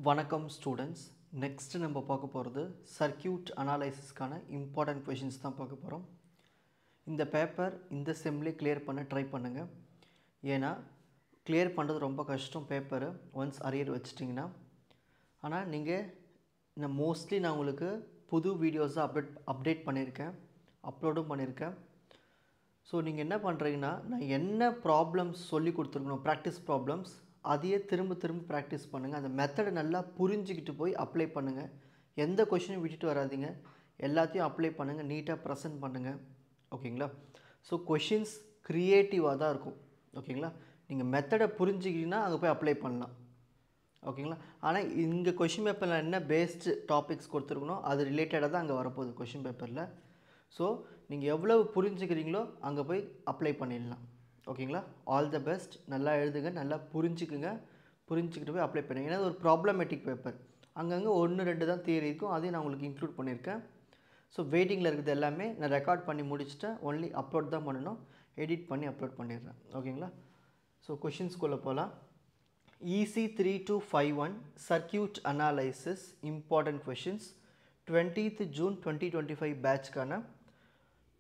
வணக்கம் students. Next நம்ம பார்க்க போகிறது சர்க்யூட் அனாலிசிஸ்க்கான இம்பார்ட்டன்ட் கொஷின்ஸ் தான் பார்க்க போகிறோம். இந்த பேப்பர் இந்த செம்லேயே கிளியர் பண்ண ட்ரை பண்ணுங்கள். ஏன்னா கிளியர் பண்ணுறது ரொம்ப கஷ்டம் பேப்பரு ஒன்ஸ் அரியர் வச்சிட்டிங்கன்னா. ஆனால் நீங்கள் மோஸ்ட்லி நான் உங்களுக்கு புது வீடியோஸை அப்டேட் பண்ணியிருக்கேன், அப்லோடும் பண்ணியிருக்கேன். ஸோ நீங்கள் என்ன பண்ணுறீங்கன்னா, நான் என்ன ப்ராப்ளம்ஸ் சொல்லி கொடுத்துருக்கணும், ப்ராக்டிஸ் ப்ராப்ளம்ஸ், அதையே திரும்ப ப்ராக்டிஸ் பண்ணுங்கள். அந்த மெத்தடை நல்லா புரிஞ்சுக்கிட்டு போய் அப்ளை பண்ணுங்கள். எந்த கொஷினும் விட்டுட்டு வராதிங்க, எல்லாத்தையும் அப்ளை பண்ணுங்கள், நீட்டாக ப்ரெசென்ட் பண்ணுங்கள். ஓகேங்களா? ஸோ கொஷின்ஸ் க்ரியேட்டிவாக தான் இருக்கும். ஓகேங்களா? நீங்கள் மெத்தடை புரிஞ்சுக்கிட்டிங்கன்னா அங்கே போய் அப்ளை பண்ணலாம். ஓகேங்களா? ஆனால் இங்கே கொஷின் பேப்பரில் என்ன பேஸ்டு டாபிக்ஸ் கொடுத்துருக்கணும் அது ரிலேட்டடாக தான் அங்கே வரப்போகுது கொஷின் பேப்பரில். ஸோ நீங்கள் எவ்வளவு புரிஞ்சுக்கிறீங்களோ அங்கே போய் அப்ளை பண்ணிடலாம். ஓகேங்களா? All the best. நல்லா எழுதுங்க, நல்லா புரிஞ்சுக்குங்க, புரிஞ்சுக்கிட்டு போய் அப்ளை பண்ணுங்கள். ஏன்னா ஒரு ப்ராப்ளமேட்டிக் பேப்பர், அங்கங்கே 1-2 தான் தியரி இருக்கும், அதையும் நான் உங்களுக்கு இன்க்ளூட் பண்ணியிருக்கேன். ஸோ வெயிட்டிங்கில் இருக்கிறது எல்லாமே நான் ரெக்கார்ட் பண்ணி முடிச்சுட்டேன், ஒன்லி அப்லோட் தான் பண்ணணும், எடிட் பண்ணி அப்லோட் பண்ணிடுறேன். ஓகேங்களா? ஸோ கொஷின்ஸ்குள்ளே போகலாம். EC3251 circuit analysis important questions 20th June 2025 பேட்ச்க்கான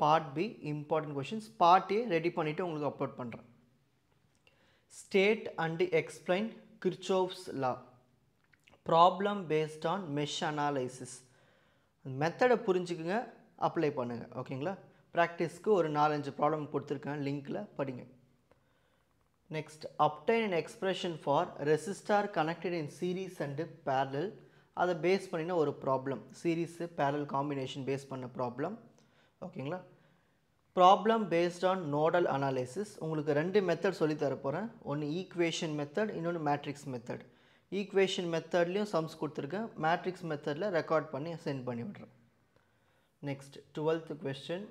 part B important questions. Part A ready பண்ணிவிட்டு உங்களுக்கு அப்லோட் பண்ணுறேன். State and explain Kirchhoff's law, problem based on mesh analysis. மெத்தடை புரிஞ்சுக்குங்க, அப்ளை பண்ணுங்கள். ஓகேங்களா? ப்ராக்டிஸ்க்கு ஒரு 4-5 ப்ராப்ளம் கொடுத்துருக்கேன், லிங்க்கில் படிங்க. Next, obtain an expression for resistor connected in series and parallel. அதை பேஸ் பண்ணினா ஒரு problem, series parallel combination base பண்ண ப்ராப்ளம். ஓகேங்களா? Problem based on nodal analysis. உங்களுக்கு 2 மெத்தட் சொல்லி தர போகிறேன். ஒன்று ஈக்குவேஷன் மெத்தட், இன்னொன்று மேட்ரிக்ஸ் மெத்தட். ஈக்குவேஷன் மெத்தட்லேயும் சம்ஸ் கொடுத்துருக்கேன், மேட்ரிக்ஸ் மெத்தடில் ரெக்கார்ட் பண்ணி சென்ட் பண்ணி விட்றேன். Next 12th question,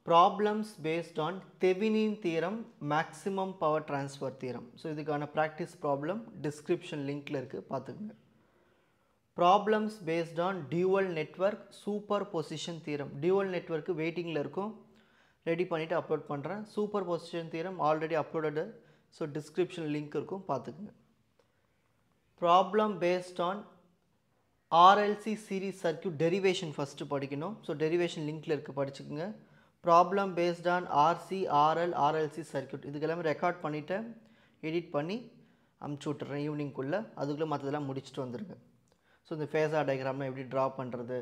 problems based on Thevenin theorem, maximum power transfer theorem. So இதுக்கான ப்ராக்டிஸ் ப்ராப்ளம் டிஸ்கிரிப்ஷன் லிங்க்கில் இருக்குது, பார்த்துக்குங்க. Problems based on dual network superposition theorem. Dual நெட்வொர்க்கு வெயிட்டிங்கில் இருக்கும், ரெடி பண்ணிவிட்டு அப்லோட் பண்ணுறேன். Superposition theorem already uploaded, so description link இருக்கும், பார்த்துக்குங்க. Problem based on RLC series circuit derivation first படிக்கணும். ஸோ டெரிவேஷன் லிங்க்கில் இருக்குது, படிச்சுக்குங்க. Problem based on RC RL RLC circuit, இதுக்கெல்லாமே ரெக்கார்ட் பண்ணிவிட்டு எடிட் பண்ணி அமுச்சு விட்டுறேன் ஈவினிங்குள்ளே. அதுக்குள்ளே மற்றதெல்லாம் முடிச்சுட்டு வந்துடுங்க. ஸோ இந்த ஃபேஸார் டயக்ராம்லாம் எப்படி ட்ரா பண்ணுறது,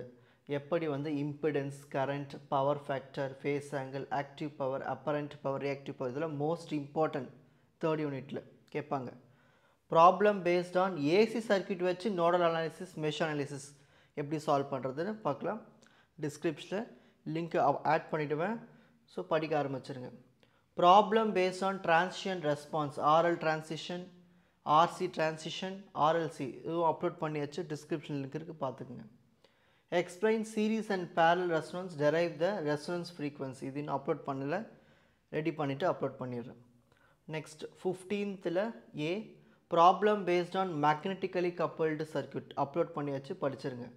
எப்படி impedance, current, power factor, phase angle, active power, apparent power, reactive power, இதெல்லாம் மோஸ்ட் இம்பார்ட்டன்ட் 3rd யூனிட்டில் கேட்பாங்க. Problem based on AC circuit வச்சு நோடல் அனாலிசிஸ், மெஷ் அனாலிசிஸ் எப்படி சால்வ் பண்ணுறதுன்னு பார்க்கலாம். டிஸ்கிரிப்ஷனில் லிங்க் ஆட் பண்ணிவிடுவேன், ஸோ படிக்க ஆரம்பிச்சிருங்க. Problem based on transition response, RL transition, RC transition, RLC, இதுவும் அப்லோட் பண்ணியாச்சு, டிஸ்கிரிப்ஷன் லிங்க் இருக்குது, பார்த்துக்குங்க. Explain series and parallel resonance, derive the resonance frequency, இது இன்னும் அப்லோட் பண்ணலை, ரெடி பண்ணிவிட்டு அப்லோட் பண்ணிடுறேன். Next 15th A, problem based on magnetically coupled circuit, upload பண்ணியாச்சு, படிச்சிருங்க.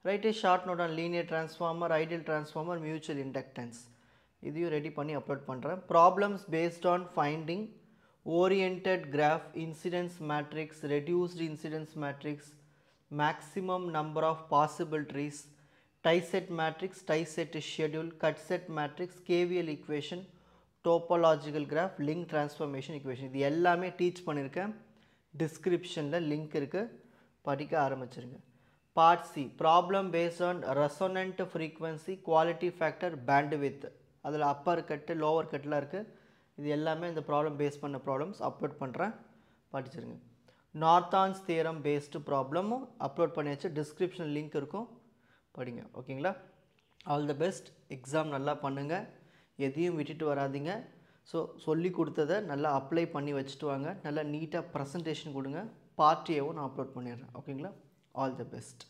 Write a short note on linear transformer, ideal transformer, mutual inductance, இதையும் ready பண்ணி upload பண்ணுறேன். Problems based on finding oriented graph, incidence matrix, reduced incidence matrix, maximum number of possible trees, tie set matrix, tie set schedule, cut set matrix, KVL equation, topological graph, link transformation equation, இது எல்லாமே teach பண்ணியிருக்கேன். டிஸ்கிரிப்ஷனில் link இருக்குது, படிக்க ஆரம்பிச்சிருங்க. Part C, problem based on resonant frequency, quality factor, bandwidth, அதில் upper cut lower கட்டெலாம் இருக்குது. இது எல்லாமே இந்த ப்ராப்ளம் பேஸ் பண்ண ப்ராப்ளம்ஸ் அப்லோட் பண்ணுறேன், படிச்சிருங்க. நார்த்தான்ஸ் தியரம் பேஸ்டு ப்ராப்ளமும் அப்லோட் பண்ணியாச்சு, டிஸ்கிரிப்ஷன் லிங்க் இருக்கும், படிங்க. ஓகேங்களா? All the best. எக்ஸாம் நல்லா பண்ணுங்கள், எதையும் விட்டுட்டு வராதிங்க. ஸோ சொல்லி கொடுத்ததை நல்லா அப்ளை பண்ணி வச்சுட்டு வாங்க, நல்லா நீட்டாக ப்ரெசன்டேஷன் கொடுங்க. பார்ட் ஏவும் நான் அப்லோட் பண்ணிடுறேன். ஓகேங்களா? All the best.